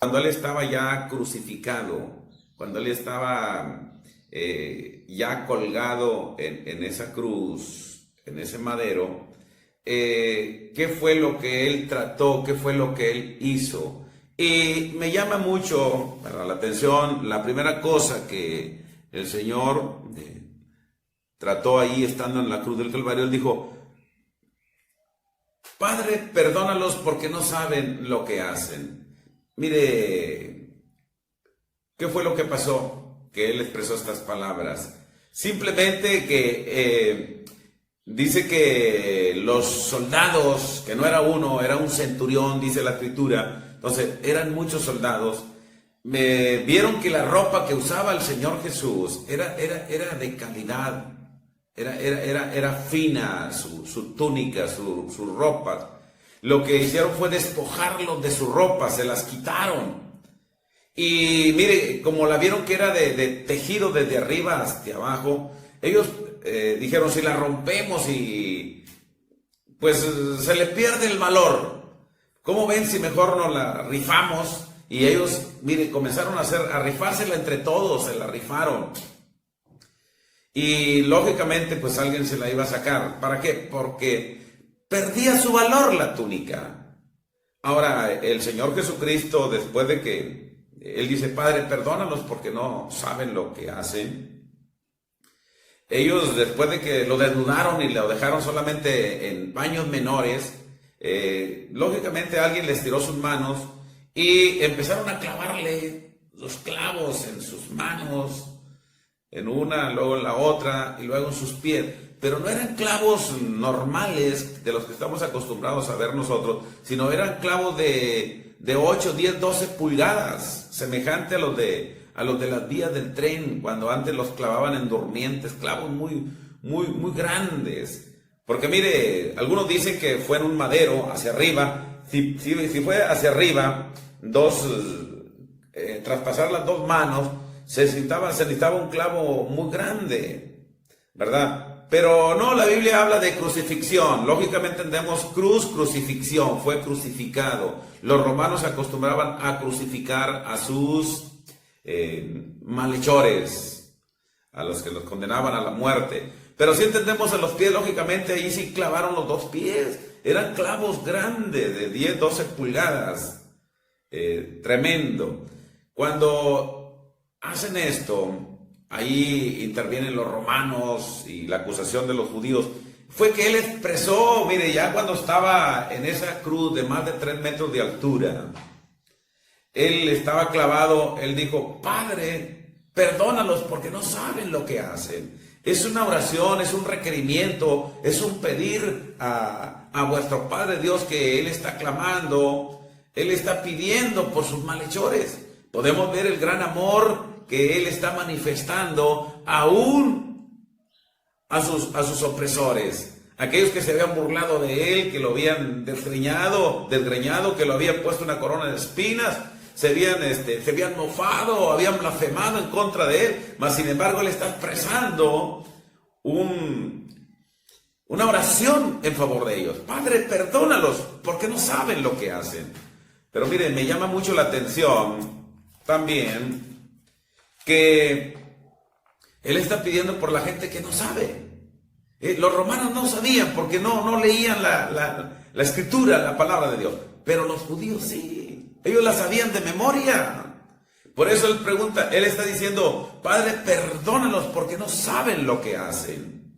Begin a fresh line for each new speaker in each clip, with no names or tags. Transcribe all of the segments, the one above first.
Cuando él estaba ya crucificado, cuando él estaba ya colgado en esa cruz, en ese madero, ¿qué fue lo que él trató? ¿Qué fue lo que él hizo? Y me llama mucho, bueno, la atención, la primera cosa que el Señor trató ahí estando en la cruz del Calvario. Él dijo: Padre, perdónalos porque no saben lo que hacen. Mire, ¿qué fue lo que pasó? Que él expresó estas palabras. Simplemente que dice que los soldados, que no era uno, era un centurión, dice la escritura. Entonces, eran muchos soldados. Me vieron que la ropa que usaba el Señor Jesús era de calidad. Era fina su túnica, su ropa. Lo que hicieron fue despojarlo de su ropa, se las quitaron. Y mire, como la vieron que era de tejido desde arriba hasta abajo, ellos dijeron: si la rompemos y pues se le pierde el valor, ¿cómo ven si mejor nos la rifamos? Y ellos, mire, comenzaron a rifársela entre todos, se la rifaron. Y lógicamente pues alguien se la iba a sacar. ¿Para qué? Porque perdía su valor la túnica. Ahora el Señor Jesucristo, después de que Él dice: Padre, perdónalos porque no saben lo que hacen. Ellos, después de que lo desnudaron y lo dejaron solamente en paños menores, lógicamente alguien les tiró sus manos y empezaron a clavarle los clavos en sus manos, en una, luego en la otra y luego en sus pies. Pero no eran clavos normales de los que estamos acostumbrados a ver nosotros, sino eran clavos de 8, 10, 12 pulgadas, semejante a los de las vías del tren, cuando antes los clavaban en durmientes, clavos muy grandes. Porque mire, algunos dicen que fue en un madero hacia arriba. Si fue hacia arriba, traspasar las dos manos, se necesitaba un clavo muy grande, ¿verdad? Pero no, la Biblia habla de crucifixión. Lógicamente entendemos crucifixión, fue crucificado. Los romanos acostumbraban a crucificar a sus malhechores, a los que los condenaban a la muerte. Pero si entendemos a los pies, lógicamente ahí sí clavaron los dos pies. Eran clavos grandes de 10, 12 pulgadas. Tremendo. Cuando hacen esto, ahí intervienen los romanos y la acusación de los judíos. Fue que él expresó, mire, ya cuando estaba en esa cruz de más de 3 metros de altura, él estaba clavado, él dijo: Padre, perdónalos porque no saben lo que hacen. Es una oración, es un requerimiento, es un pedir a vuestro Padre Dios que Él está clamando, Él está pidiendo por sus malhechores. Podemos ver el gran amor que Él está manifestando aún a sus opresores. Aquellos que se habían burlado de Él, que lo habían desgreñado, que lo habían puesto una corona de espinas, se habían mofado, habían blasfemado en contra de Él, mas sin embargo Él está expresando una oración en favor de ellos. Padre, perdónalos porque no saben lo que hacen. Pero miren, me llama mucho la atención también que Él está pidiendo por la gente que no sabe. Los romanos no sabían porque no leían la escritura, la palabra de Dios, pero los judíos sí. Ellos la sabían de memoria. Por eso él pregunta, él está diciendo: Padre, perdónalos porque no saben lo que hacen.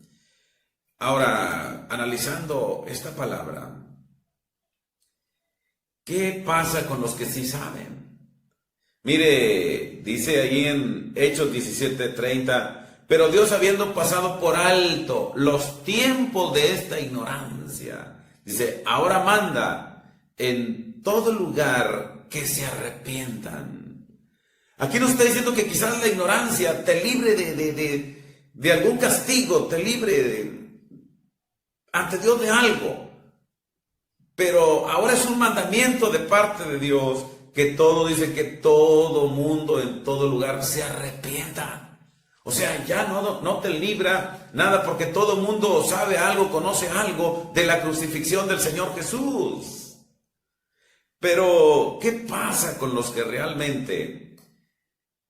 Ahora, analizando esta palabra, ¿qué pasa con los que sí saben? Mire, dice ahí en Hechos 17:30, pero Dios, habiendo pasado por alto los tiempos de esta ignorancia, dice, ahora manda en todo lugar que se arrepientan. Aquí nos está diciendo que quizás la ignorancia te libre de algún castigo, te libre ante Dios de algo. Pero ahora es un mandamiento de parte de Dios que dice que todo mundo en todo lugar se arrepienta. O sea, ya no te libra nada porque todo mundo sabe algo, conoce algo de la crucifixión del Señor Jesús. Pero, ¿qué pasa con los que realmente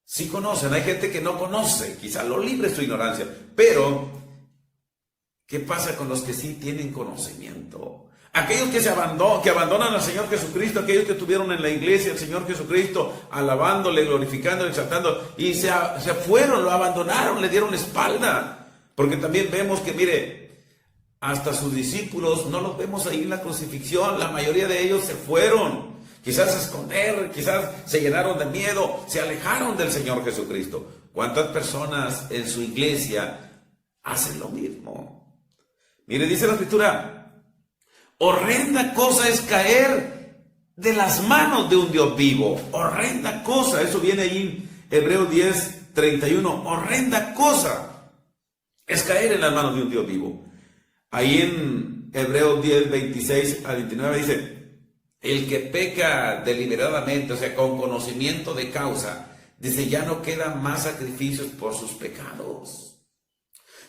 sí conocen? Hay gente que no conoce, quizá lo libre es su ignorancia, pero ¿qué pasa con los que sí tienen conocimiento? Aquellos que abandonan al Señor Jesucristo, aquellos que estuvieron en la iglesia, el Señor Jesucristo, alabándole, glorificándole, exaltando, y se fueron, lo abandonaron, le dieron la espalda. Porque también vemos que, mire, hasta sus discípulos no los vemos ahí en la crucifixión, la mayoría de ellos se fueron, quizás a esconder, quizás se llenaron de miedo, se alejaron del Señor Jesucristo. ¿Cuántas personas en su iglesia hacen lo mismo? Mire, dice la Escritura, horrenda cosa es caer de las manos de un Dios vivo. Horrenda cosa, eso viene ahí en Hebreos 10:31. Horrenda cosa es caer en las manos de un Dios vivo. Ahí en Hebreos 10:26-29 dice, el que peca deliberadamente, o sea, con conocimiento de causa, dice, ya no quedan más sacrificios por sus pecados.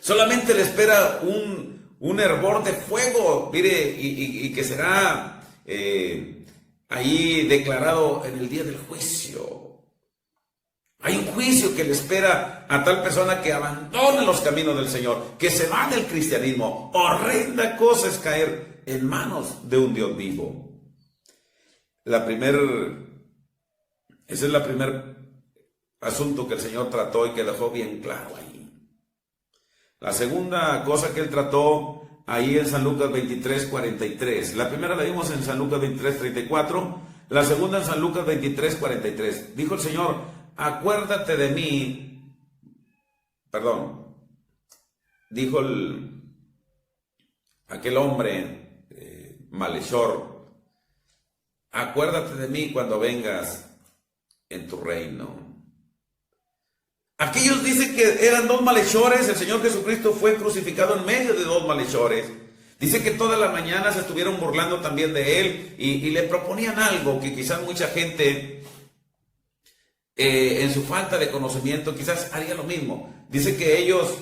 Solamente le espera un hervor de fuego, mire, y que será ahí declarado en el día del juicio. Hay un juicio que le espera a tal persona que abandona los caminos del Señor, que se va del cristianismo. Horrenda cosa es caer en manos de un Dios vivo. Ese es el primer asunto que el Señor trató y que dejó bien claro ahí. La segunda cosa que él trató ahí en San Lucas 23:43. La primera la vimos en San Lucas 23:34. La segunda en San Lucas 23:43. Dijo el Señor, acuérdate de mí. Perdón. Dijo aquel hombre malhechor, acuérdate de mí cuando vengas en tu reino. Aquellos dicen que eran dos malhechores. El Señor Jesucristo fue crucificado en medio de dos malhechores. Dice que toda la mañana se estuvieron burlando también de él y le proponían algo que quizás mucha gente en su falta de conocimiento quizás haría lo mismo. Dice que ellos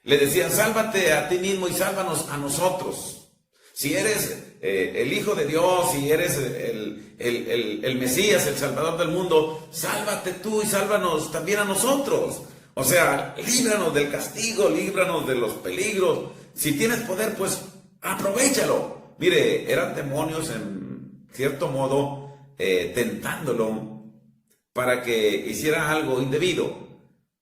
le decían, sálvate a ti mismo y sálvanos a nosotros. Si eres el Hijo de Dios, si eres el Mesías, el Salvador del mundo, sálvate tú y sálvanos también a nosotros. O sea, líbranos del castigo, líbranos de los peligros. Si tienes poder, pues aprovéchalo. Mire, eran demonios en cierto modo tentándolo para que hiciera algo indebido,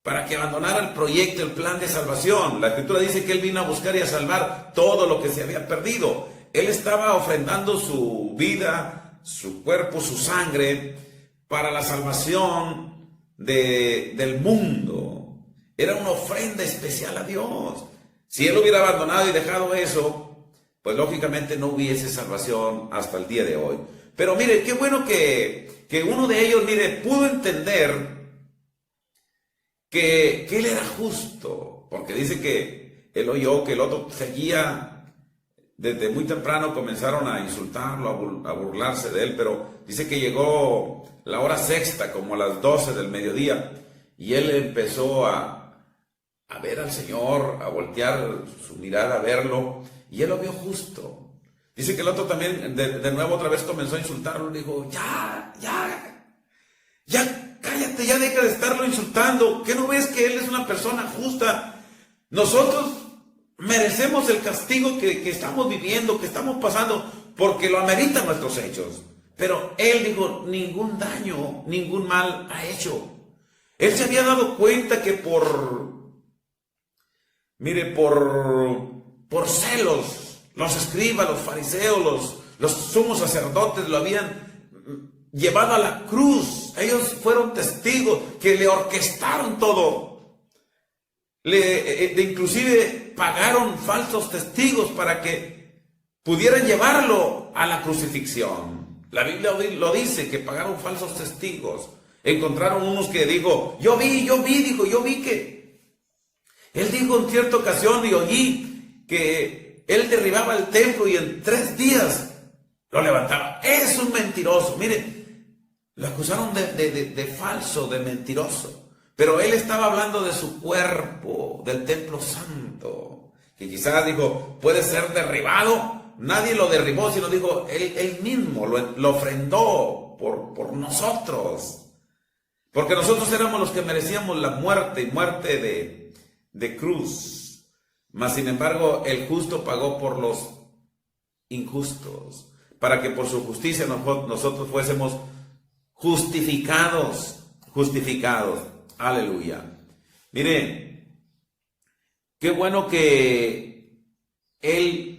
para que abandonara el proyecto, el plan de salvación. La Escritura dice que él vino a buscar y a salvar todo lo que se había perdido. Él estaba ofrendando su vida, su cuerpo, su sangre para la salvación del mundo. Era una ofrenda especial a Dios. Si él hubiera abandonado y dejado eso, pues lógicamente no hubiese salvación hasta el día de hoy. Pero mire, qué bueno que uno de ellos, mire, pudo entender que él era justo, porque dice que él oyó que el otro seguía. Desde muy temprano comenzaron a insultarlo, a burlarse de él, pero dice que llegó la hora sexta, como a las 12 del mediodía, y él empezó a ver al Señor, a voltear su mirada a verlo, y él lo vio justo. Dice que el otro también, de nuevo otra vez comenzó a insultarlo, le dijo, ya, cállate, ya deja de estarlo insultando, ¿qué no ves que él es una persona justa? Nosotros merecemos el castigo que estamos viviendo, que estamos pasando, porque lo ameritan nuestros hechos. Pero él dijo, ningún daño, ningún mal ha hecho. Él se había dado cuenta que por celos, los escribas, los fariseos, los sumos sacerdotes lo habían llevado a la cruz. Ellos fueron testigos que le orquestaron todo. Inclusive pagaron falsos testigos para que pudieran llevarlo a la crucifixión. La Biblia lo dice, que pagaron falsos testigos. Encontraron unos que dijo, yo vi que él dijo en cierta ocasión y oí que él derribaba el templo y en 3 días lo levantaba. Es un mentiroso. Mire, lo acusaron de falso, de mentiroso. Pero él estaba hablando de su cuerpo, del templo santo, que quizás dijo, puede ser derribado, nadie lo derribó, sino dijo, él mismo lo ofrendó por nosotros. Porque nosotros éramos los que merecíamos la muerte, y muerte de cruz. Mas sin embargo, el justo pagó por los injustos, para que por su justicia nosotros fuésemos justificados. Aleluya. Miren, qué bueno que él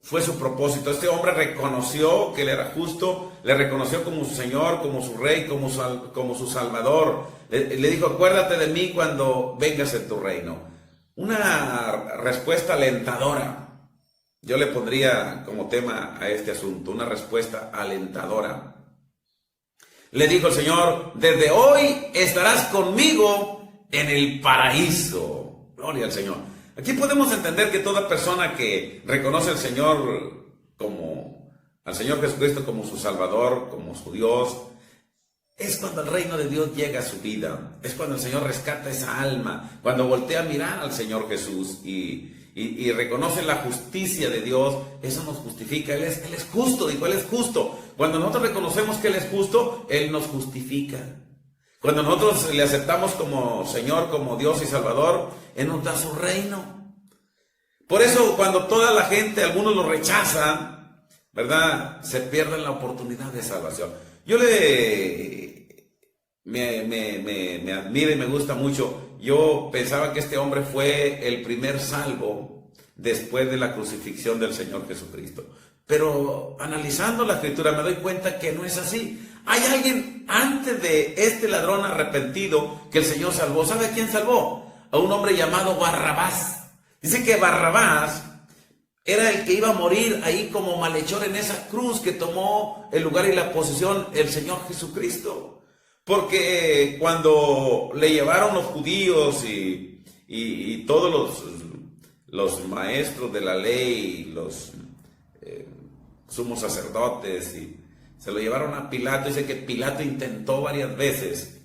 fue su propósito. Este hombre reconoció que él era justo, le reconoció como su Señor, como su Rey, como su Salvador. Le dijo, acuérdate de mí cuando vengas en tu reino. Una respuesta alentadora. Yo le pondría como tema a este asunto, una respuesta alentadora. Le dijo el Señor, desde hoy estarás conmigo en el paraíso. Gloria al Señor. Aquí podemos entender que toda persona que reconoce al Señor al Señor Jesucristo como su Salvador, como su Dios, es cuando el reino de Dios llega a su vida. Es cuando el Señor rescata esa alma, cuando voltea a mirar al Señor Jesús y reconoce la justicia de Dios. Eso nos justifica. Él es justo, dijo, Él es justo. Cuando nosotros reconocemos que Él es justo, Él nos justifica. Cuando nosotros le aceptamos como Señor, como Dios y Salvador, Él nos da su reino. Por eso cuando toda la gente, algunos lo rechazan, ¿verdad? Se pierden la oportunidad de salvación. Yo me admira y me gusta mucho. Yo pensaba que este hombre fue el primer salvo después de la crucifixión del Señor Jesucristo. Pero analizando la Escritura me doy cuenta que no es así. Hay alguien antes de este ladrón arrepentido que el Señor salvó. ¿Sabe a quién salvó? A un hombre llamado Barrabás. Dice que Barrabás era el que iba a morir ahí como malhechor en esa cruz que tomó el lugar y la posición el Señor Jesucristo. Porque cuando le llevaron los judíos y todos los maestros de la ley, los sumos sacerdotes, y se lo llevaron a Pilato, dice que Pilato intentó varias veces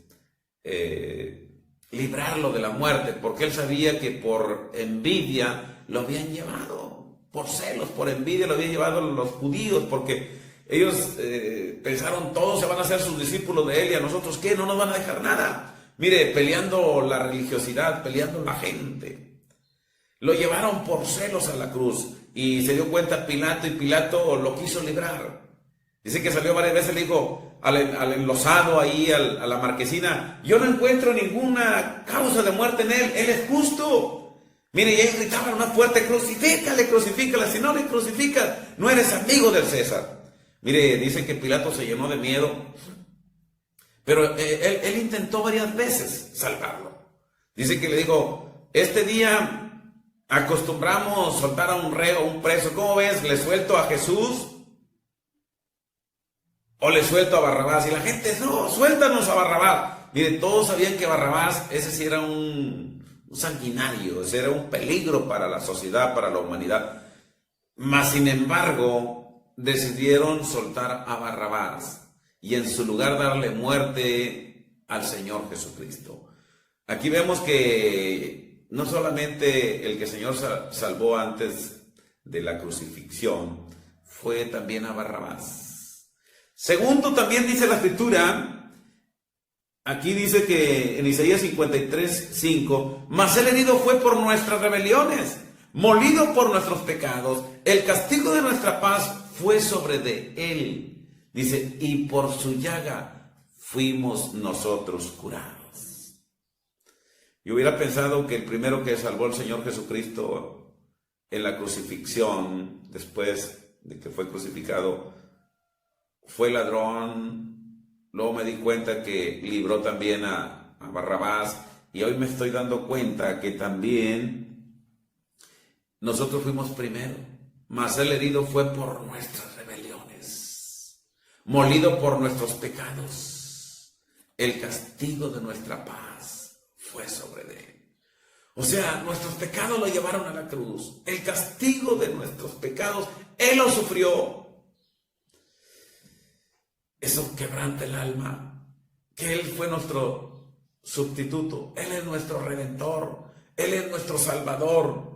librarlo de la muerte, porque él sabía que por envidia lo habían llevado, por celos, por envidia lo habían llevado los judíos, porque ellos pensaron, todos se van a hacer sus discípulos de él, y a nosotros, ¿qué? No nos van a dejar nada. Mire, peleando la religiosidad, peleando la gente. Lo llevaron por celos a la cruz, y se dio cuenta Pilato, y Pilato lo quiso librar. Dice que salió varias veces, le dijo al enlosado ahí, a la marquesina, yo no encuentro ninguna causa de muerte en él es justo. Mire, y ahí gritaban más fuerte, crucifícale, crucifícala, si no le crucificas, no eres amigo del César. Mire, dice que Pilato se llenó de miedo, pero él intentó varias veces salvarlo. Dice que le dijo, este día acostumbramos soltar a un reo, a un preso, ¿cómo ves? ¿Le suelto a Jesús o le suelto a Barrabás? Y la gente, no, suéltanos a Barrabás. Mire, todos sabían que Barrabás, ese sí era un sanguinario, ese era un peligro para la sociedad, para la humanidad. Mas, sin embargo, decidieron soltar a Barrabás y en su lugar darle muerte al Señor Jesucristo. Aquí vemos que no solamente el que el Señor salvó antes de la crucifixión, fue también a Barrabás. Segundo, también dice la Escritura, aquí dice que en Isaías 53:5, mas el herido fue por nuestras rebeliones, molido por nuestros pecados, el castigo de nuestra paz fue sobre de él. Dice, y por su llaga fuimos nosotros curados. Yo hubiera pensado que el primero que salvó al Señor Jesucristo en la crucifixión, después de que fue crucificado, fue el ladrón. Luego me di cuenta que libró también a Barrabás, y hoy me estoy dando cuenta que también nosotros fuimos primero, mas el herido fue por nuestras rebeliones, molido por nuestros pecados, el castigo de nuestra paz fue sobre él. O sea, nuestros pecados lo llevaron a la cruz, el castigo de nuestros pecados, él lo sufrió. Eso quebranta el alma, que él fue nuestro sustituto, él es nuestro redentor, él es nuestro salvador.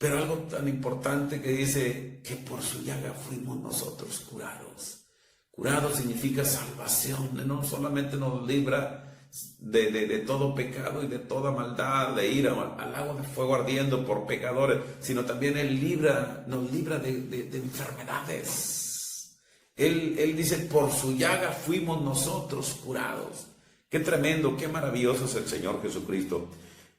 pero algo tan importante que dice que por su llaga fuimos nosotros curados. Curado significa salvación, no solamente nos libra de todo pecado y de toda maldad, de ir al lago de fuego ardiendo por pecadores, sino también nos libra de enfermedades. Él dice, por su llaga fuimos nosotros curados. Qué tremendo, qué maravilloso es el Señor Jesucristo.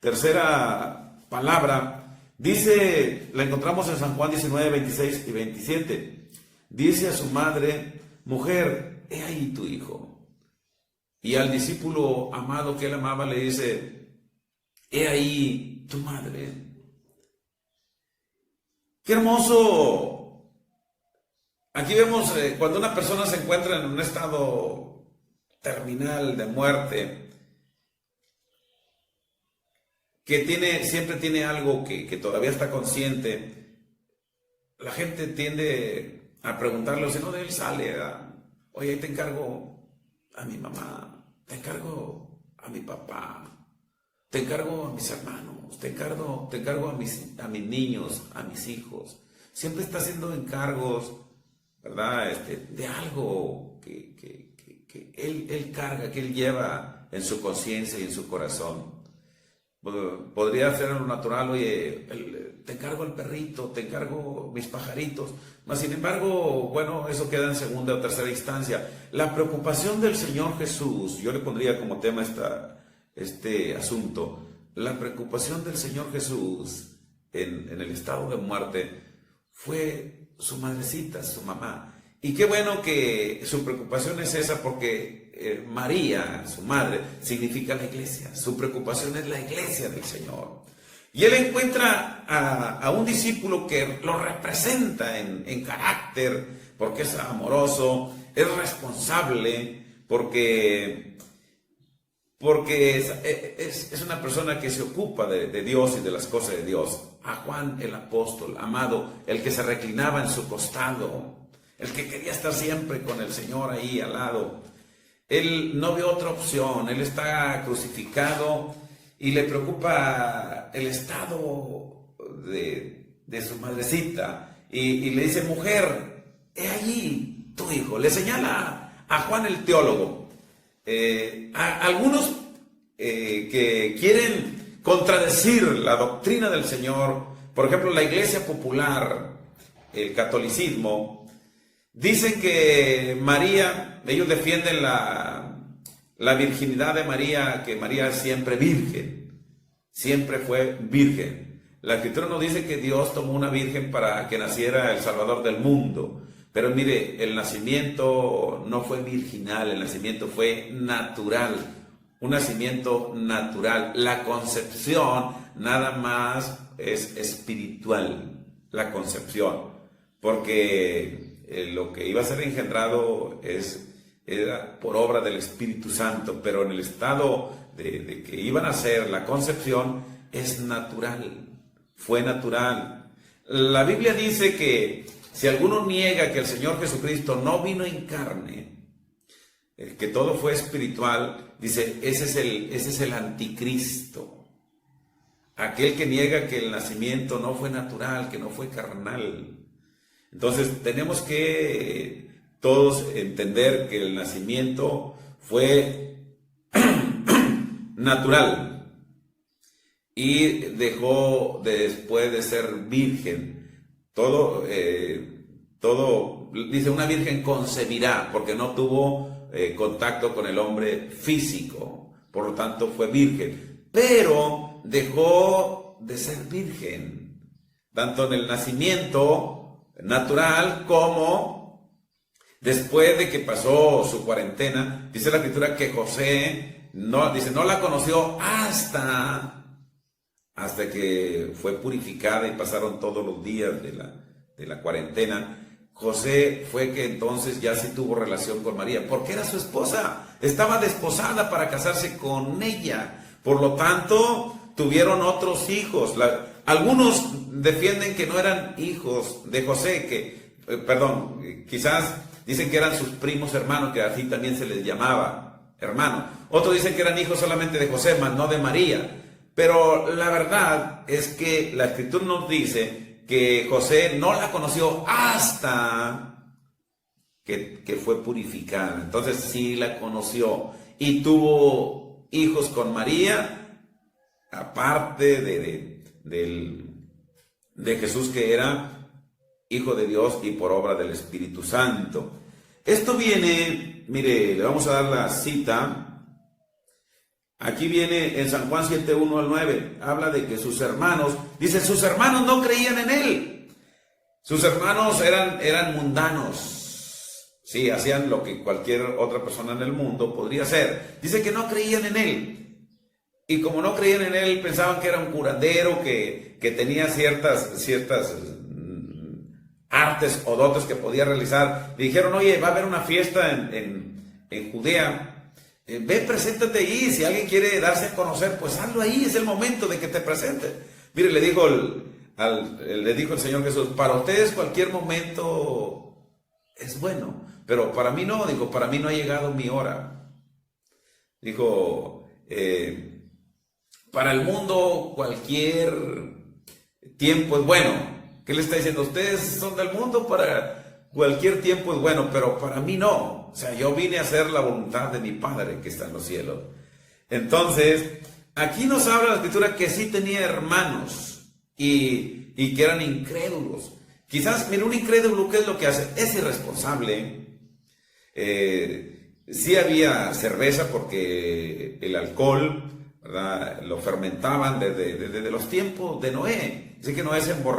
Tercera palabra, dice, la encontramos en San Juan 19, 26 y 27. Dice a su madre, mujer, he ahí tu hijo. Y al discípulo amado que él amaba le dice, he ahí tu madre. ¡Qué hermoso! Aquí vemos cuando una persona se encuentra en un estado terminal de muerte, que siempre tiene algo que todavía está consciente, la gente tiende a preguntarle, si no de él sale, oye, ahí te encargo a mi mamá, te encargo a mi papá, te encargo a mis hermanos, te encargo a mis niños, a mis hijos. Siempre está haciendo encargos, ¿verdad? De algo que él carga, que él lleva en su conciencia y en su corazón. Podría ser lo natural, oye, te encargo al perrito, te encargo mis pajaritos, mas sin embargo, bueno, eso queda en segunda o tercera instancia. La preocupación del Señor Jesús, yo le pondría como tema este asunto, la preocupación del Señor Jesús en el estado de muerte fue su madrecita, su mamá. Y qué bueno que su preocupación es esa, porque María, su madre, significa la iglesia. Su preocupación es la iglesia del Señor. Y él encuentra a un discípulo que lo representa en carácter, porque es amoroso, es responsable, porque es una persona que se ocupa de Dios y de las cosas de Dios. A Juan el apóstol, amado, el que se reclinaba en su costado, el que quería estar siempre con el Señor ahí al lado. Él no ve otra opción, él está crucificado y le preocupa el estado de su madrecita. Y le dice, mujer, he allí tu hijo. Le señala a Juan el teólogo. A algunos que quieren contradecir la doctrina del Señor, por ejemplo, la iglesia popular, el catolicismo, dicen que María, ellos defienden la virginidad de María, que María es siempre virgen, siempre fue virgen. La Escritura nos dice que Dios tomó una virgen para que naciera el Salvador del mundo. Pero mire, el nacimiento no fue virginal, el nacimiento fue natural, un nacimiento natural. La concepción nada más es espiritual, la concepción, porque lo que iba a ser engendrado era por obra del Espíritu Santo, pero en el estado de que iban a ser la concepción es natural, fue natural. La Biblia dice que si alguno niega que el Señor Jesucristo no vino en carne, que todo fue espiritual, dice, ese es el anticristo. Aquel que niega que el nacimiento no fue natural, que no fue carnal. Entonces tenemos que todos entender que el nacimiento fue natural y dejó después de ser virgen. Todo, dice, una virgen concebirá, porque no tuvo contacto con el hombre físico, por lo tanto fue virgen, pero dejó de ser virgen, tanto en el nacimiento natural como después de que pasó su cuarentena. Dice la Escritura que José no la conoció hasta que fue purificada y pasaron todos los días de la cuarentena. José fue que entonces ya sí tuvo relación con María, porque era su esposa, estaba desposada para casarse con ella, por lo tanto tuvieron otros hijos. Algunos defienden que no eran hijos de José, quizás dicen que eran sus primos hermanos, que así también se les llamaba hermano. Otros dicen que eran hijos solamente de José, mas no de María. Pero la verdad es que la Escritura nos dice que José no la conoció hasta que fue purificada. Entonces sí la conoció y tuvo hijos con María, aparte de Jesús, que era Hijo de Dios y por obra del Espíritu Santo. Esto viene, mire, le vamos a dar la cita. Aquí viene en San Juan 7, 1 al 9. Habla de que sus hermanos, dice, sus hermanos no creían en él. Sus hermanos eran mundanos. Sí, hacían lo que cualquier otra persona en el mundo podría hacer. Dice que no creían en él. Y como no creían en él, pensaban que era un curandero, que tenía ciertas artes o dotes que podía realizar. Le dijeron, oye, va a haber una fiesta en Judea. Ve, preséntate ahí. Si alguien quiere darse a conocer, pues hazlo ahí. Es el momento de que te presentes. Mire, le dijo el Señor Jesús, para ustedes cualquier momento es bueno, pero para mí no. Dijo, para mí no ha llegado mi hora. Dijo, para el mundo cualquier tiempo es bueno. ¿Qué le está diciendo? Ustedes son del mundo, para cualquier tiempo es bueno, pero para mí no. O sea, yo vine a hacer la voluntad de mi Padre que está en los cielos. Entonces, aquí nos habla la Escritura que sí tenía hermanos y que eran incrédulos. Quizás, mira, un incrédulo, ¿qué es lo que hace? Es irresponsable. Sí había cerveza porque el alcohol, ¿verdad?, lo fermentaban desde los tiempos de Noé. Así que Noé se emborrachaba.